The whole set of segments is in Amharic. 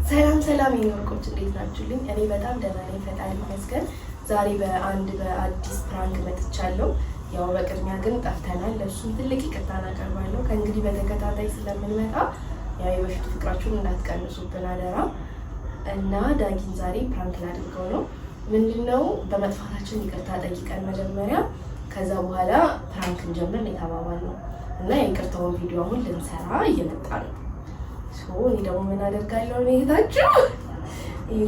ሰላም የኖርቆች እንዴት ናችሁልኝ? እኔ በጣም ደህና ነኝ፣ ፈጣሪ ይመስገን። ዛሬ በአዲስ ፕራንክ መጥቻለሁ። ያው በቅድሚያ ግን ጠፍተናል፣ ለእሱም ትልቅ ይቅርታ እናቀርባለሁ። ከእንግዲህ በተከታታይ ስለምንመጣ ያው የበፊቱ ፍቅራችሁን እንዳትቀንሱብን አደራ። እና ዳጊን ዛሬ ፕራንክ ላድርገው ነው። ምንድነው በመጥፋታችን ይቅርታ ጠይቀን መጀመሪያ፣ ከዛ በኋላ ፕራንክ እንጀምር የተባባልነው እና የይቅርታውን ቪዲዮ አሁን ልንሰራ እየመጣ ነው። እኔ ደግሞ ምን አደርጋለሁ ነው የታችሁ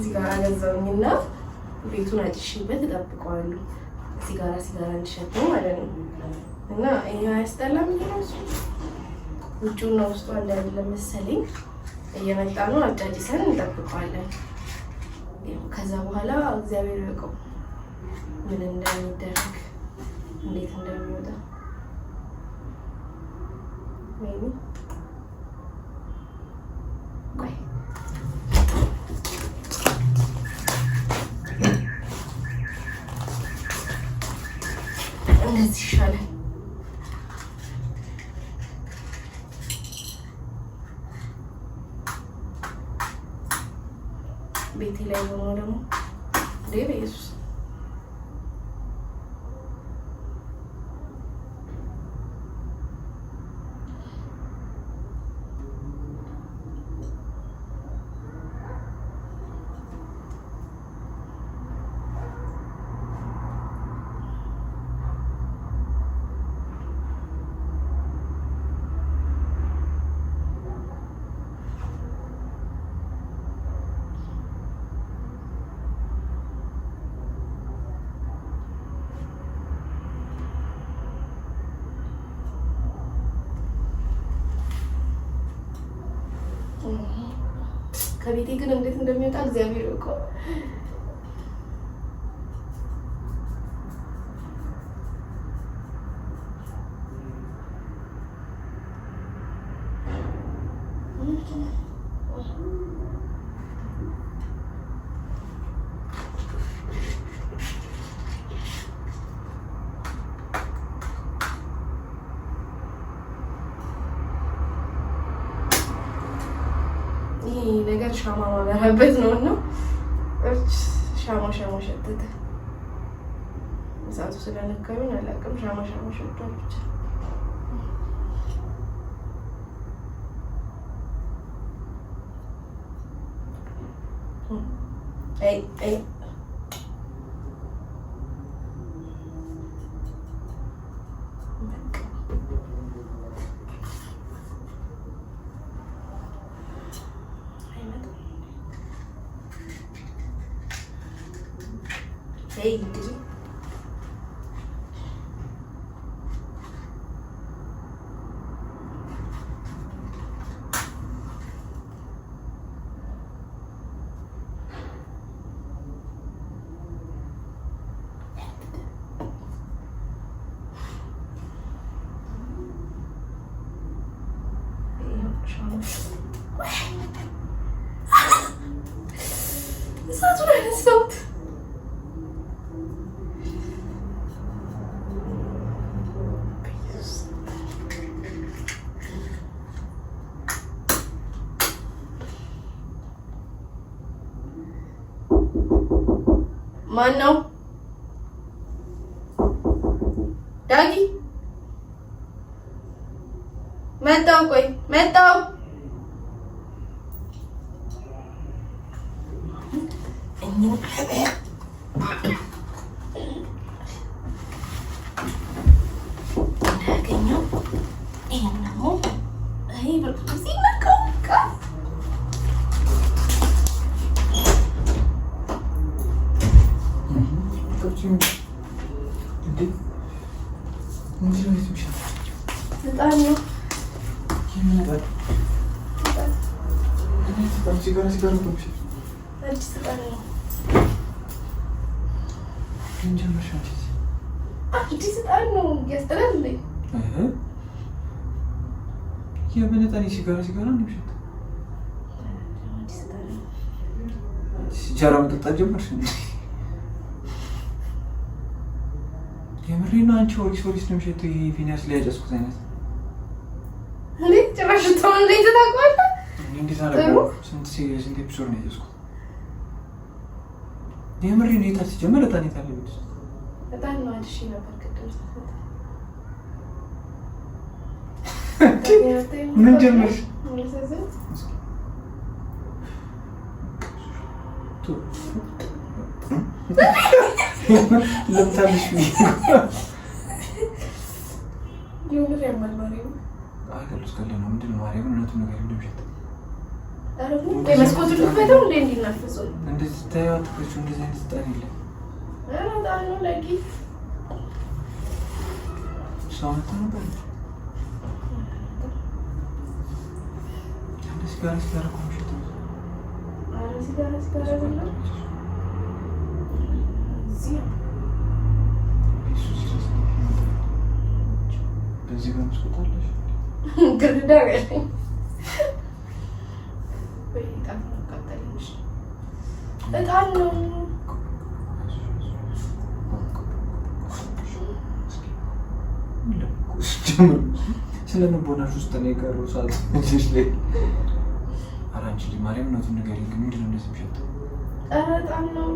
ሲጋራ ገዛውኝና ቤቱን አጭሽበት እጠብቀዋለሁ። ሲጋራ እንዲሸተው ማለት ነው። እና ይሄ አያስጠላም ይራሱ ውጪውና ውስጡ አንድ አይደለም መሰለኝ። እየመጣ ነው፣ አጫጭሰን እንጠብቀዋለን። ከዛ በኋላ እግዚአብሔር ያውቀው ምን እንደሚደረግ እንዴት እንደሚወጣ ወይኔ እንደዚህ ይሻላል። ቤቴ ላይ ሆኖ ደግሞ በኢየሱስ ከቤቴ ግን እንዴት እንደሚወጣ እግዚአብሔር ያውቀው። ነገር ሻማ ማበራበት ነውና ሻማ ሸተተ። እሳቱ ስለነካኝ አላውቅም። ሻማ ሸቷል ብቻ። አይ Hey, did you? That's what I thought. ማነው? ዳጊ መጣው። ቆይ መጣው። እንዳያገኘው ይሄን ደግሞ አይ በቃ ሲነካው ሲጋራ መጠጣት ጀመርሽ? የምሬን አንቺ ኦሪስ ነው የሚሸተው። ይሄ ፊናስ ላይ ያጨስኩት አይነት እንዴ! ጭራሽ ተውን ላይ ተታቋል። እኔ እንዴት አደረገው? ስንት ኤፒሶድ ነው ያዘዝኩት? የምሬ ነው። የታል ሲጀመር እጣን የታል? እጣን ነው አልሽ ነበር ቅድም ስትመጣ። ምን ጀመርሽ? ለምታልሽ የምር ያማል ማርያም። አይደለም እስከለ ነው ምንድን ነው ማርያም እውነቱን ነገር እንደምሸት መስኮቱን ልክፈተው እንዴ እንዲናፈሱ እንደዚህ ታየው አትፈቹ። እንደዚህ አይነት እጣን የለም። እጣን ነው ለቂ ሰው መጣ ነበር። ሲጋራ እኮ ምሽት ነው። ኧረ ሲጋራ አይደለም በዚህ በመስኮት አለሽ ግድግዳ ያለኝ በጣም አቃጠለሽ። እጣን ነው ስለነበናሽ ውስጥ ነው የቀረው ሰዓት እጅሽ ላይ። ኧረ አንቺ ልጅ ማርያም እውነቱን ንገሪኝ ግን ምንድን ነው እንደዚህ የሚሸተው? ኧረ እጣን ነው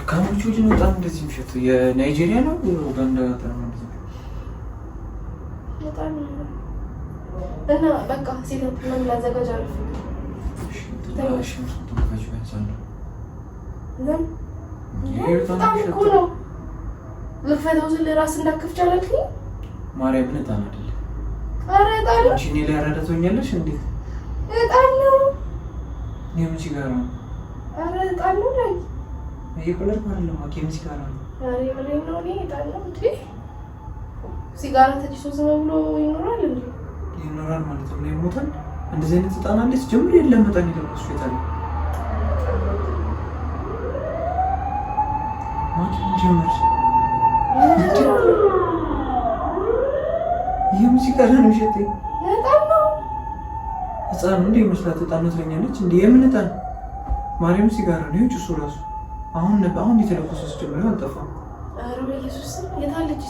ካሞቹ ልጅ ነው በጣም እንደዚህ የሚሸተው። የናይጄሪያ ነው ኡጋንዳ እጣን ነው እንደዚህ በጣም እና በቃ ሴት ምን ላዘጋጅ አልኩ። በጣም እኮ ነው ልፈተው ስል እራስ እንዳከፍች አላልክኝ? ማርያምን እጣን አይደለም። ኧረ እጣን ነው። አንቺ እኔ ላይ አራዳቶኛለሽ እንዴ? እጣን ነው። የምን ሲጋራ ነው? ኧረ እጣን ነው ላይ እየቆለድኩ አይደለም። የምን ሲጋራ ነው? ኧረ የምሬን ነው። እኔ እጣን ነው እንዴ? ሲጋራ ተጭሶ ዝም ብሎ ይኖራል እንዴ? ይኖራል ማለት ነው። ይሞታል። እንደዚህ አይነት እጣን አለች ጀምር የለም። እጣን ይደረስ ይታል ማን ጀምር ይሄም ሲጋራ ነው ሸቴ። እጣን ነው። እጣን እንዴ መስላት እጣን ነው ትለኛለች እንዴ? የምን እጣን? ማርያም ሲጋራ ነው ጭሱ ራሱ። አሁን የተለኮሰ ጀምር አልጠፋም። ኧረ በኢየሱስ የታለች?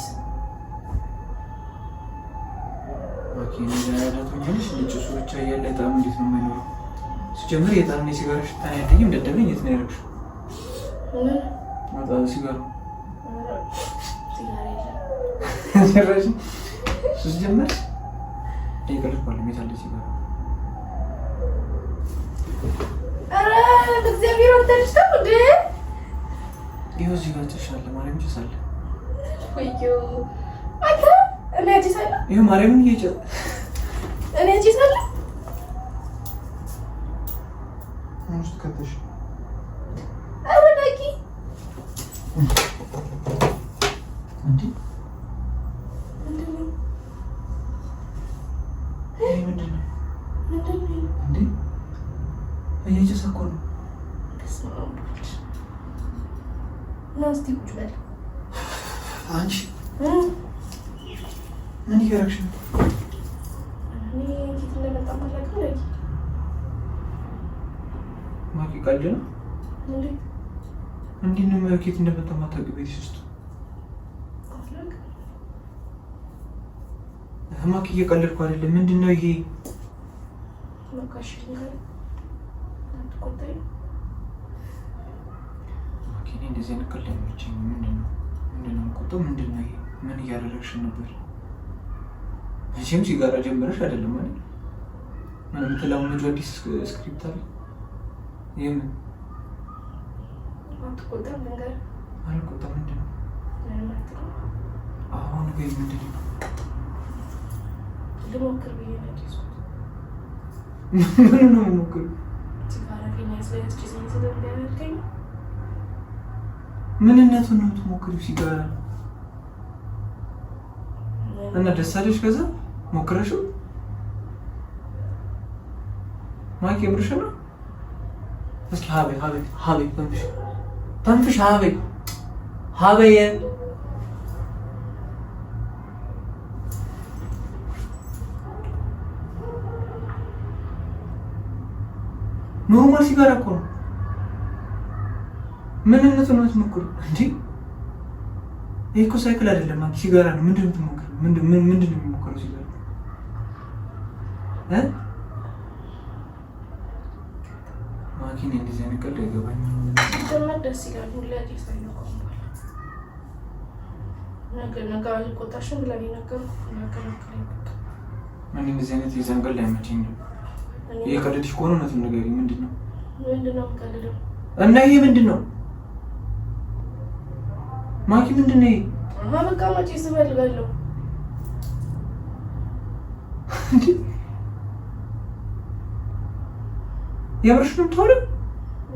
ማኪን ያዳቶኛልሽ ልጅሱ ብቻ እያለ እጣኑ እንዴት ነው የማይኖረው? ሲጀምር የእጣንና የሲጋራ ሽታ ያለኝ እንደደበኝ የት ነው ያደረግሽው? ማጣ ሲጋራ ሰራሽ ሲጀምር ይቀርብ ባለ ሜታል ሲጋራ ኧረ በእግዚአብሔር ወጣሽ ነው እንዴ? ይኸው እዚህ ጋር ተሻለ ማርያም ጭሳለ ወይዮ አንተ እኔ አጭሳለሁ። ይሄ ማርያምን እየጨ እኔ አጭሳለሁ። ውስጥ ከተሽ ኧረ ዳጊ እንዴ ምንድን ነው? ይሄ ምንድን ነው? ምንድን ነው እንዴ እየጨሰ እኮ ነው። በስመ አብ ወልድ እና እስኪ ቁጭ በል አንቺ ምን እያደረግሽ ነው? እኔ ፊት እንደመጣ ማለት ነው። ማኪ ቀልድ ነው እንዴ? እንዴት ነው ማኪት እንደመጣ ማታውቂ ቤትሽ ውስጥ? ማኪ እየቀለድኩ አይደለም። ምንድን ነው ይሄ? መካሽ ነገር አትቆጣኝ ማኪ። እኔ እንደዚህ አይነት ቀልድ አይመቸኝም። ምንድን ነው የምቆጣው? ምንድን ነው ይሄ? ምን እያደረግሽ ነበር? መቼም ሲጋራ ጀምረሽ አይደለም አይደል? ምን የምትለማመጂው አዲስ ስክሪፕት አለ? የምን አትቆጣም? ነገር አልቆጣም። ምንድን ነው አሁን ግን ምንድን ነው ልሞክር ብዬ ነው። ምን ነው የምሞክር? ሲጋራ ከኛ ስለያስጭስ ስለሚያደርገኝ ምንነቱን ነው የምትሞክሪው? ሲጋራ እና ደስ አለሽ? ከዛ ሞክረሽው ማይክ የምርሽ ነው? እስኪ ሀቤ ተንፍሽ ሀቤ ኖርማል ሲጋራ እኮ ነው። ምንነቱን ነው የምትሞክሪው እንዴ? ይሄ እኮ ሳይክል አይደለም ሲጋራ ነው። ምንድን ነው የምትሞክሪው? ምንድን ነው የሚሞክረው ሲጋራ? ማኪን እንደዚህ አይነት ቀልድ አይገባኝም። ሲጀመር ደስ ይላል። ሁሌ አዲስ አይነው ነገ አልቆጣሽም ብላ ነገርኩህ። እናከራከረኝ በቃ እኔ እንደዚህ አይነት የዘንገል አይመቸኝም። ይሄ ቀልድሽ ከሆነ እውነቱን ንገሪኝ። ምንድን ነው የምቀልደው? እና ይሄ ምንድን ነው ማኪ? ምንድን ነው ይሄ? በቃ መቼ ስፈልጋለሁ የብርሽ ነው የምትሆነው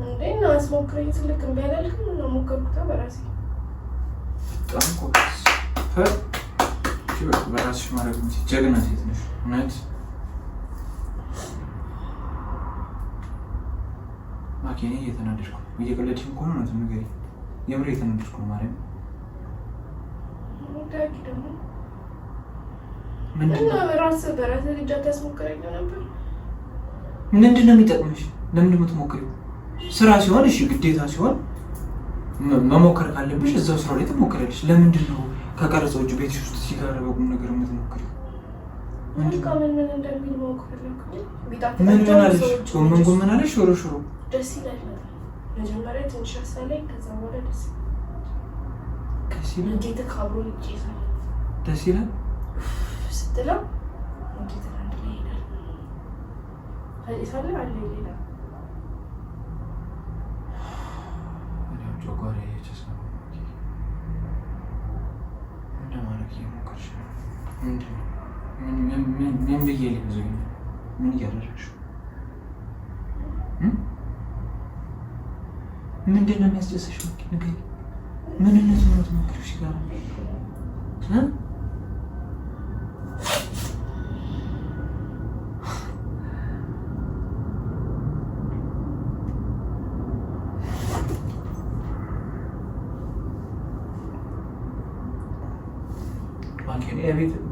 እንዴ? እና አስሞክረኝ ስልክ እምቢ አላልክም? እና ሞከርኩት በራሴ። በጣም ጎበዝ በራስሽ ማድረግ እንጂ ጀግና ሴት ነሽ እውነት። ማኪ እኔ እየተናደድኩ ነው። እየቀለድሽም ከሆነ እውነቱን ንገሪኝ። የምር እየተናደድኩ ነው ማርያም። ምንድን ነው ራስህ በራስህ ልጅ አታስሞክረኝ ነበር? ምንድን ነው የሚጠቅምሽ? ለምንድን ነው የምትሞክሪው? ስራ ሲሆን እሺ፣ ግዴታ ሲሆን መሞከር ካለብሽ እዛው ስራው ላይ ትሞክሪያለሽ። ለምንድን ነው ከቀረጸው ውጭ ቤትሽ ውስጥ ሲጋራ በቁም ነገር የምትሞክሪው? ምን አለሽ? ጎመን አለሽ? ሽሮ ሽሮ ደስ ይላል። መጀመሪያ ትንሽ አሳለኝ፣ ከዛ በኋላ ደስ ይላል። እንዴት ካብሮ ልጅ ይዛል ደስ ይላል ስትለው እንዴት አንድ ላይ ይላል አይሳለ አለ ይላል። ወዲያው ጆጓሬ እየተሰማ እንደማለት እየሞከርሽ ነው። ምን ብዬ ልይዘው? ምን እያደረግሽ? ምንድን ነው የሚያስደስሽ? ንገሪኝ። ምንነት ነው የምትሞክሪው? ሲጋራ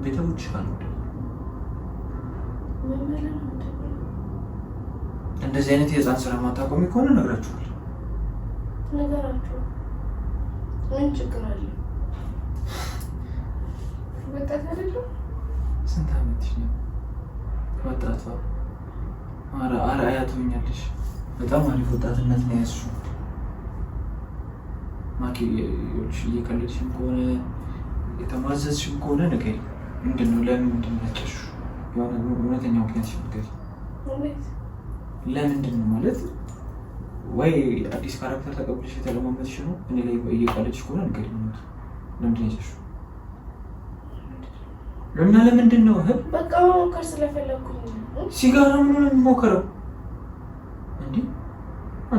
ቤተቦች አሉ። እንደዚህ አይነት የህፃን ስራ ማታቆሚ ከሆነ እነግራችኋለሁ። ነገራችሁ ምን ችግር አለ? ወጣት አይደለም? ስንት ዓመትሽ ነው? ወጣቷ አርአያ ትሆኛለሽ። በጣም አሪፍ ወጣትነት ነው ያዝሽው። ማኪ እየቀለድሽም ከሆነ የተማዘዝሽም ከሆነ ንገሪኝ። ምንድን ነው? ለምንድን ነው ያጨሽው? የሆነ እውነተኛ ምክንያትሽ ንገሪኝ። ለምንድን ነው ማለት ወይ አዲስ ካራክተር ተቀብለሽ የተለማመድሽ ነው? እኔ ላይ እየቀለድሽ ከሆነ ንገሪኝ። ለምንድን ነው ያጨሽው? እና ለምንድን ነው በቃ መሞከር ስለፈለኩኝ። ሲጋራ ምን ነው የሚሞከረው እንዴ?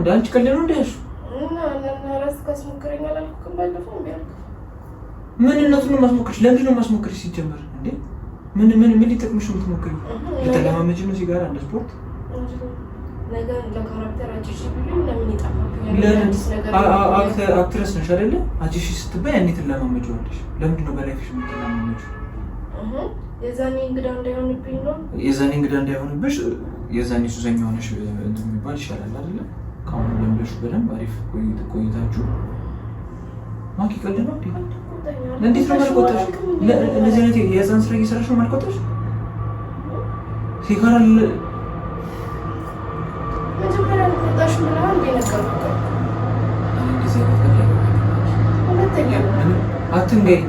አንቺ ቀልድ ነው እንደ ያልሽው እና ራስ ካስሞክረኝ አላልኩም ባለፈው እንዴ? ምንነቱን ነው ማስሞክርሽ? ለምንድን ነው ማስሞክርሽ ሲጀመር እንዴ? ምን ሊጠቅምሽ ነው የምትሞክሪው? ለተለማመጂ ነው ሲጋራ እንደ ስፖርት? ነገር ለካራክተር አጭሽ ቢሉኝ ለምን ይጣፋብኛል? አክትረስ ነሽ አይደለ? አጭሽ ስትባይ ያኔ ትለማመጂዋለሽ። ለምንድን ነው በላይፍሽ የምትለማመጂው? የዛኔ እንግዳ እንዳይሆንብኝ ነው። የዛኔ እንግዳ እንዳይሆንብሽ የዛኔ ሱሰኛ ሆነሽ እንትን የሚባል ይሻላል አይደለ? ከአሁኑ ለምደሽ በደንብ አሪፍ ቆይታችሁ ማኪ ቀልድ ነው እንዴ? እንዴት ነው ማልቆጣሽ? እንደዚህ አይነት የህፃን ስራ እየሰራሽ ነው ማልቆጣሽ? ሲጋራ መጀመሪያ ልቆጣሽ ምናምን እንደነገርኩት እንደዚህ አይነት ሁለተኛ አትንገይ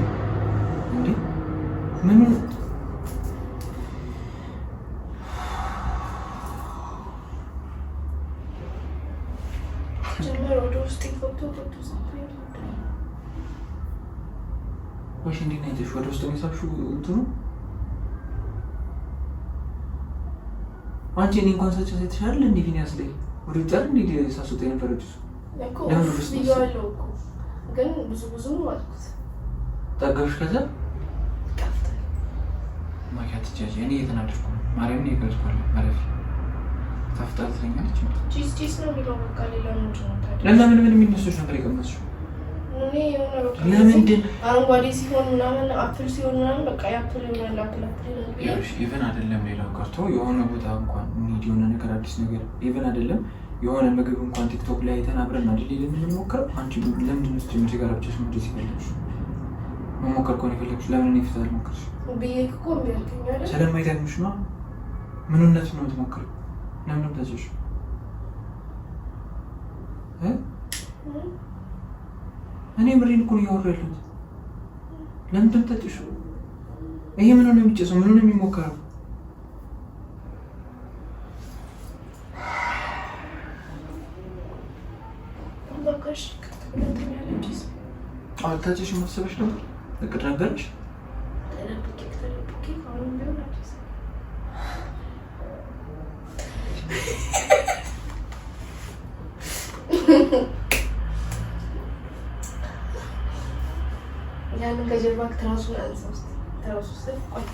እንዴ? ምን ጀመረ ወደ ውስጥ ፎቶ ወይስ እንዴት ነው ያለሽ? ወደ ውስጥ ነው የሳብሽው እንትኑ? አንቺ እኔ እንኳን ሳጭ የተሻለ እንዴ ፊኒያስ ላይ ወደ ውጭ አይደል እንዴ ሳሱት የነበረችው እኮ ይያለው እኮ ግን ብዙ ነው አልኩት። ጠገብሽ ከዛ ከፍተ ማኪያት ጃጂ እኔ እየተናደድኩ ነው። ማርያምን ይገርቷል ማለት ታፍጣል ትለኛለች። ቺስ ነው የሚለው በቃ ሌላ ምንድን ነው ታዲያ? እና ምን የሚነሱሽ ነገር የቀመስሽው ለምንድን? አረንጓዴ ሲሆን ምናምን አፕል ሲሆን ምናምን በቃ የአፕል ይሆናል። አፕል ኢቨን አይደለም ሌላው ቀርቶ የሆነ ቦታ እንኳን እንሂድ የሆነ ነገር አዲስ ነገር ኢቨን አይደለም የሆነ ምግብ እንኳን ቲክቶክ ላይ አይተን አብረን አይደል የምንሞክረው። አንቺ ለምንድን ነው ስትጀምሪ ጋር ብቻሽ ምን ይፈልግሽ? መሞከር ከሆነ የፈለግሽ ለምን እኔ ፊት አልሞክርሽ ብዬ እኮ እምቢ አልከኝ አይደል? ስለማይጠቅምሽ ነው። ምንነት ነው የምትሞክሪው? ለምን ነው ታጭሽ? እኔ ምሬን እኮ ነው እያወራሁ ያለሁት። ለምንድን ነው የምትጠጪው? ይሄ ምን ነው የሚጨሰው? ምን ነው የሚሞከረው? አልታጨሽም መሰለሽ ነበር? እቅድ ነበረሽ? ያንን ከጀርባ ትራሱን አንሳው እስኪ ትራሱ ስር ቆይ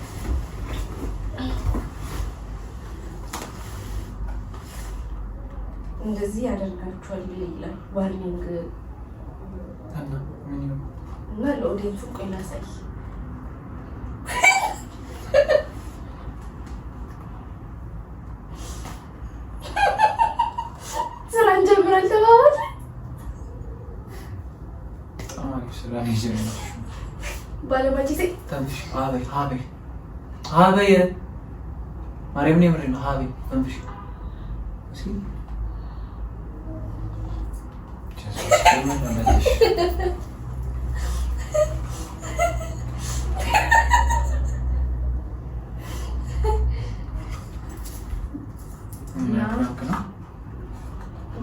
እንደዚህ ያደርጋችኋል ይላል ዋርኒንግ እና ለኦዲየንሱ ቆይ ላሳይ ስራ እንጀምራለን ተባባል ስራ ይጀምራል ባለማጂ ሴ ተንሽ አበይ ማርያም ነው የምሬን ነው አበይ ተንሽ እሺ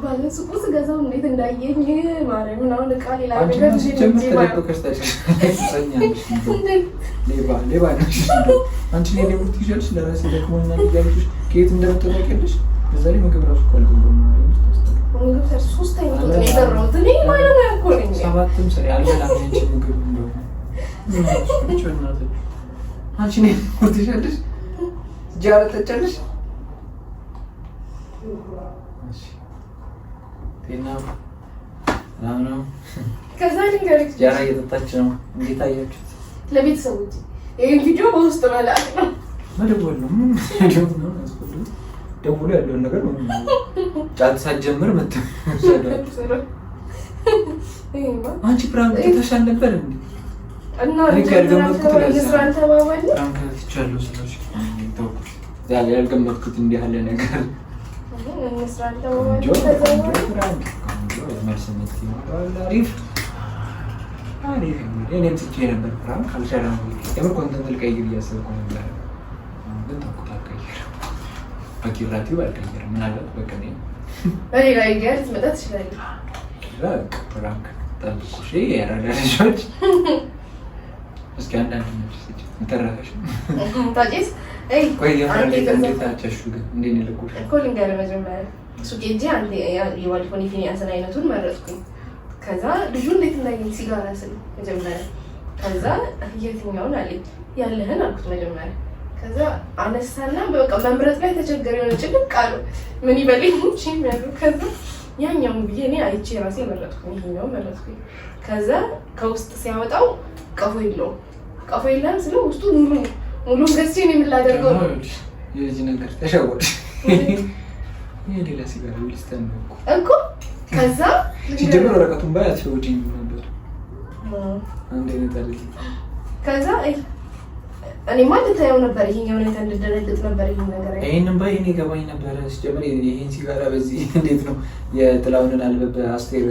ባለሱቁ ስገዛው እንዴት እንዳየኝ ማርያምን አሁን እቃ ሌላ ነገር ሌባ ነሽ አንቺ ሌላ ቡት ይችላልሽ ለራሴ ደክሞኛል እያልኩሽ ከየት እንደምትጠቂልሽ በዛ ላይ ምግብ ራሱ ካልኩ ምግብ ሰር ሶስተኛ ቁጥር ነው የሰራሁት እኔ ማለት ነው እኮ ነኝ ሰባትም ሰር ያለላም እንጂ ምግብ እንደሆነ አንቺ ኔ ቡት ይችላልሽ ጃራ ተጨልሽ እሺ ጤና ነው ከዛ ልንገርሽ ጃራ እየጠጣች ነው እንዴት አያችሁት ለቤተሰቦች ይሄን ቪዲዮ በውስጥ መላክ ነው መደወል ነው ነው ያስፈልግ ደውሎ ያለውን ነገር ነው ጫት ሳትጀምር አንቺ ፕራንክ ተሻል ነበር እንዴ እና ያልገመትኩት ያልገመትኩት እንዲህ ያለ ነገር እኔም ትቼ ነበር ፕራንክ አልሰራም የምር ኮንተንት ልቀይር እያሰብኩ ነበር ግን ተውኩት አልቀይርም በኪራቲው አልቀይርም ምናልባት በቀኔ በሌላ ይገር ትመጣ ትችላለህ ፕራንክ ጠብቁሽ ያራዳ ልጆች እስኪ አንዳንድ ነች ተረፈሽ ታዲስ ቆይ እንዴት አጨሹ ግን እንዴት ነው ልኩሽ እኮ ልንገርህ መጀመሪያ ሱቅ ሄጄ አንዴ የዋልኮኒ ፊኒያስን አይነቱን መረጥኩኝ ከዛ ልጁ እንዴት እንዳየኝ ሲጋራ ስል መጀመሪያ ከዛ የትኛውን አለኝ ያለህን አልኩት መጀመሪያ ከዛ አነሳና በቃ መምረጥ ላይ ተቸገረ የሆነ ጭልቅ አሉ ምን ይበለኝ እንጂ የሚያሉ ከዛ ያኛውን ብዬ እኔ አይቼ ራሴ መረጥኩኝ ይሄኛውን መረጥኩኝ ከዛ ከውስጥ ሲያወጣው ቀፎ የለም ስለው ውስጡ ሙሉ ገዝቼን የምላደርገው ነው የዚህ ነገር ተሸወድሽ ይሄ ሌላ ሲጋራ ሊስተን ነው እኮ ከዛ ሲጀምር ወረቀቱን ባይ አትሸውጂኝ ነበር አንዴ ነበር ከዛ እኔ ማለት ታየው ነበር ይሄኛው ላይ ተንደደረልጥ ነበር ይሄ ነገር ይሄንን ባይ እኔ ገባኝ ነበር ሲጀምር ይሄን ሲጋራ በዚህ እንዴት ነው የጥላውንን አልበበ አስቴር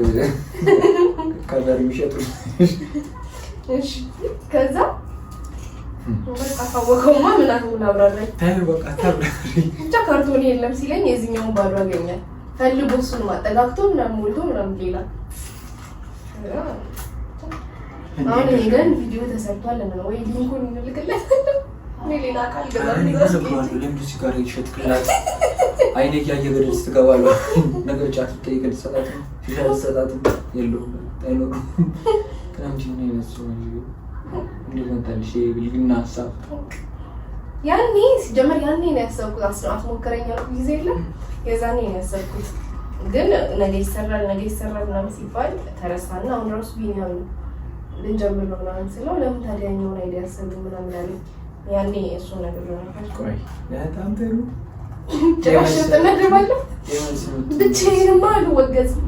ከበር የሚሸጡ እሺ ከዛ በቃ ታወቀውማ ምን አብራራኝ ታዩ በቃ ታብራሪ ብቻ ካርቶን የለም ሲለኝ የዚህኛውን ባዶ አገኛል ፈልጎ እሱን ማጠጋግቶ ምናምን ሞልቶ ምናምን ሌላ አሁን ይሄን ቪዲዮ ተሰርቷል እና ወይ ሊንኩን እንልክለት ሌላ አካል ገዛኝ ለምን ሲጋራ ይሸጥክላት አይኔ ያየ ገደል ስትገባለው ነገር ጫት ትጠይቀል ሰጣት ፊሻል ሰጣት የለውም አይኖርም ክራምጂ ነው የነሱ እንዴት መጣልሽ ብልግና ሀሳብ ያኔ ሲጀመር ያኔ ነው ያሰብኩት አስሞከረኝ ያልኩት ጊዜ የለም የዛኔ ነው ያሰብኩት ግን ነገ ይሰራል ምናምን ሲባል ተረሳና አሁን ራሱ ቢኒያም ልንጀምር ነው ምናምን ስለው ለምን ታዲያ እኛውን አይዲያ ያሰቡ ምናምን አለ ያኔ እሱ ነገር ነው ቆይ በጣም ጥሩ ተነደባለሁ ብቻዬንማ አልወገዝም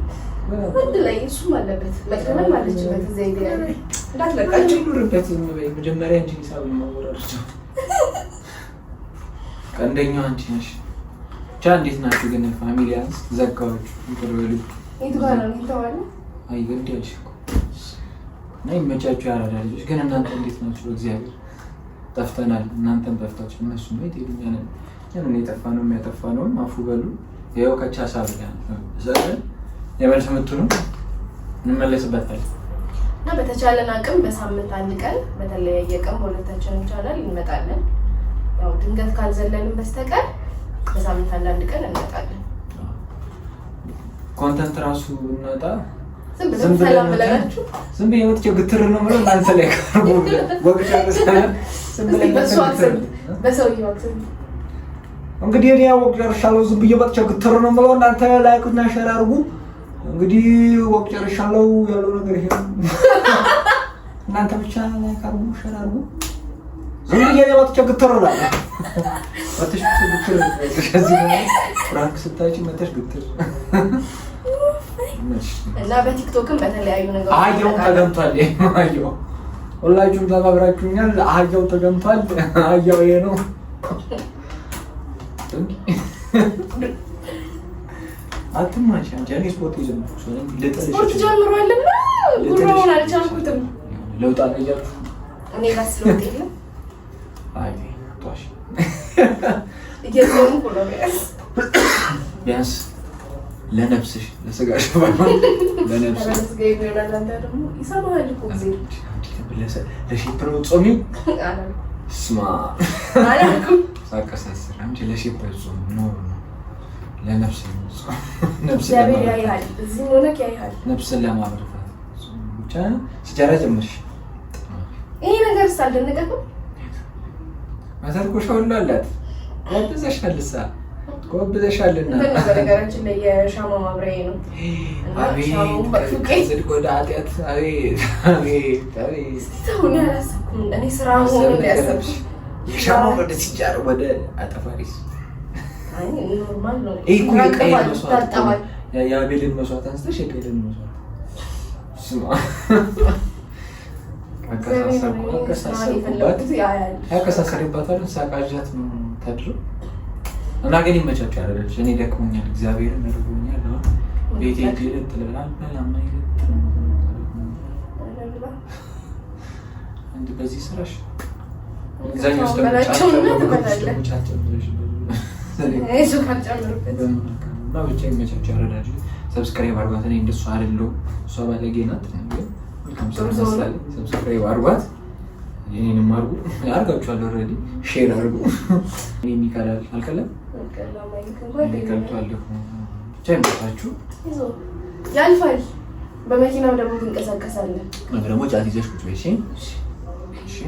አንድ ላይ እሱም አለበት መቀመም አለችበት እዚያ ይገኛል እንዳትለቃቸው ኑርበት መጀመሪያ እንጂ ሂሳብ ማወራረድ ቀንደኛው አንቺ ነሽ ብቻ እንዴት ናችሁ ግን ፋሚሊያንስ ዘጋዎች ይቆረሉ የቱ ጋር ነው የሚተዋለው አይ ገንድ ያልሽ እኮ እና ይመቻችሁ ያራዳ ልጆች። ግን እናንተ እንዴት ናችሁ? እግዚአብሔር ጠፍተናል፣ እናንተም ጠፍታችሁ እነሱ ነው የትሄዱኛ ነን የጠፋ ነው የሚያጠፋ ነውም አፉ በሉ። ይኸው ከቻሳ ብለን ዘን የመልስ ምቱንም እንመለስበታለን እና በተቻለን አቅም በሳምንት አንድ ቀን በተለያየ ቀን በሁለታችንም ቻናል እንመጣለን። ያው ድንገት ካልዘለልን በስተቀር በሳምንት አንድ ቀን እንመጣለን። ኮንተንት ራሱ እናጣ ዝም ሰላም ብለናችሁ ዝም ብዬ ወጥቼ ግትር ነው ማለት አንተ ላይ ቀርቦ ወግጫ ዝም ብለህ በሰውዬው አክሰን እንግዲህ እኔ ወቅ ጨርሻለሁ። ዝም ብዬ ወጥቼ ግትር ነው ማለት እናንተ ላይክ እና ሼር አድርጉ። እንግዲህ ወቅ ጨርሻለሁ ያለው ነገር ይሄ እናንተ ብቻ ላይክ አድርጉ፣ ሼር አድርጉ። ዝም ብዬ ወጥቼ ግትር ነው ወጥቼ ግትር ከዚህ ፍራንክ ስታይጪ መተሽ ግትር እና በቲክቶክም በተለያዩ ነገሮች አህያው ተገምቷል። አህያው ሁላችሁም ተባብራችሁኛል። አህያው ተገምቷል። አህያው ይሄ ነው። አትማች አንቺ እኔ ስፖርት ይጀምሩ ስፖርት ጀምሯልና ጉሮውን አልቻልኩትም። ለውጥ አልያችሁ እኔ ጋር ስለውጥ የለም። አይ ቷሽ እየዞርኩ ነው ቢያንስ ለነፍስሽ ለስጋሽ ባይሆን ለነፍስሽ ይሆናል። አንተ ደግሞ ይሰማሃል እኮ ጊዜ ለሼፕ ነው ጾሚው አላ ስማ አላልኩም ሳቀሳስር አንቺ ለሼፕ ጾም ነው ለነፍስ ነው ነፍስ እግዚአብሔር ያያል። እዚህ ሆነክ ያያል። ነፍስን ለማብረታት ብቻ ሲጃራ ጀመርሽ። ይሄ ነገር ሳልደነቀም ማሰርኮሽ ሁሉ አላት ወጥዘሻልሳ ጎብዘሻልና በነገራችን ላይ የሻማ ማብሪያ ነው። አቤት ከዚህ ወደ አጥያት አቤት ሰውን ያላሰብኩም እኔ ስራ ሆኖ ያሰብሽ የሻማ ወደ ሲጃር ወደ አጠፋሪስ አይ ኖርማል ነው። እኮ የአቤልን መስዋዕት አንስተሽ የቄልን መስዋዕት ስማ አከሳሰሪባታል ሳቃዣት ነው ታድሮ እና ግን ይመቻችሁ አይደለች። እኔ ደክሞኛል፣ እግዚአብሔርን እርቦኛል። ቤቴ ሄጄ ትለናል በላማ ይለት እንዴ በዚህ ስራሽ እግዚአብሔር ስለቻቸው ነው ብቻ ይመቻችሁ አይደለች። ሰብስክራይብ አድርጓት። እኔ እንደሱ አይደለሁ፣ እሷ ባለጌ ናት። ሰብስክራይብ አድርጓት። የኔንም አድርጉ። አድርጋችኋል ኦልሬዲ ሼር አድርጉ። እኔ ይካላል አልከለም ይከልቷል። ብቻ ይመጣችሁ ያልፋል። በመኪናው ደግሞ ትንቀሳቀሳለህ። ደግሞ ጫት ይዘሽ ቁጭ በይ። እሺ እሺ